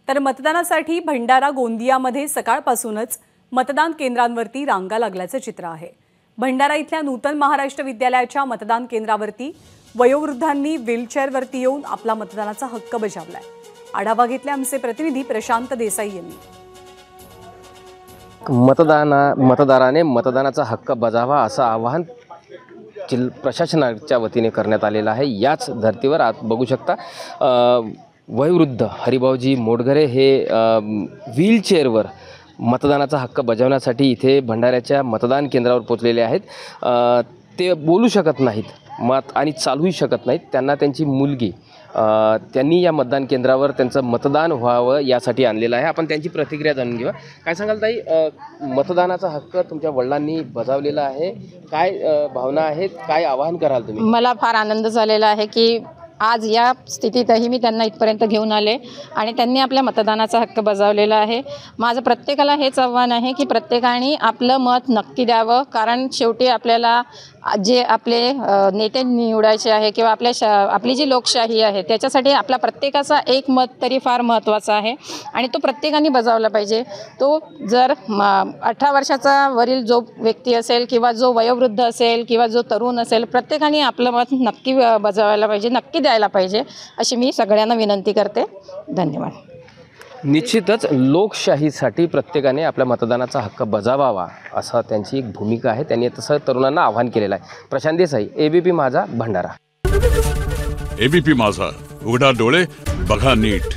तर मतदानासाठी भंडारा गोंदियामध्ये सकाळपासूनच मतदान केंद्रांवरती रांगा लागल्याचं चित्र आहे। भंडारा इथल्या नूतन महाराष्ट्र विद्यालयाच्या मतदान केंद्रावरती वयोवृद्धांनी व्हीलचेअरवरती येऊन आपला मतदानाचा हक्क बजावलाय। आढावा घेतला आमचे प्रतिनिधी प्रशांत देसाई यांनी। मतदाराने मतदानाचा हक्क बजावा असं आवाहन प्रशासनाच्या वतीने करण्यात आलेलं आहे। याच धर्तीवर आज बघू शकता वयोवृद्ध हरिभाऊजी मोडघरे हे व्हीलचेअरवर मतदानाचा हक्क बजावण्यासाठी इथे भंडाऱ्याच्या मतदान केंद्रावर पोहोचलेले आहेत। ते बोलू शकत नाहीत मत आणि चालूही शकत नाहीत। त्यांना त्यांची मुलगी त्यांनी या मतदान केंद्रावर त्यांचं मतदान व्हावं यासाठी आणलेलं आहे। आपण त्यांची प्रतिक्रिया जाणून घेऊया। काय सांगाल ताई, मतदानाचा हक्क तुमच्या वडिलांनी बजावलेला आहे, काय भावना आहेत, काय आवाहन कराल तुम्ही? मला फार आनंद झालेला आहे की आज या स्थितीतही मी त्यांना इथपर्यंत घेऊन आले आणि त्यांनी आपल्या मतदानाचा हक्क बजावलेला आहे। माझं प्रत्येकाला हेच आव्हान आहे की प्रत्येकाने आपलं मत नक्की द्यावं, कारण शेवटी आपल्याला जे आपले नेते निवडायचे आहे किंवा आपली जी लोकशाही आहे त्याच्यासाठी आपला प्रत्येकाचा एक मत तरी फार महत्त्वाचा आहे आणि तो प्रत्येकाने बजावला पाहिजे। तो जर 18 वर्षाचा वरील जो व्यक्ती असेल किंवा जो वयोवृद्ध असेल किंवा जो तरुण असेल, प्रत्येकाने आपलं मत नक्की बजावायला पाहिजे, नक्की द्यायला पाहिजे अशी मी सगळ्यांना विनंती करते। धन्यवाद। निश्चितच लोकशाहीसाठी प्रत्येकाने आपल्या मतदानाचा हक्क बजावावा असा त्यांची एक भूमिका आहे। त्यांनी तसं तरुणांना आवाहन केलेलं आहे। प्रशांत देसाई, एबीपी माझा, भंडारा। एबीपी माझा, उघडा डोळे बघा नीट।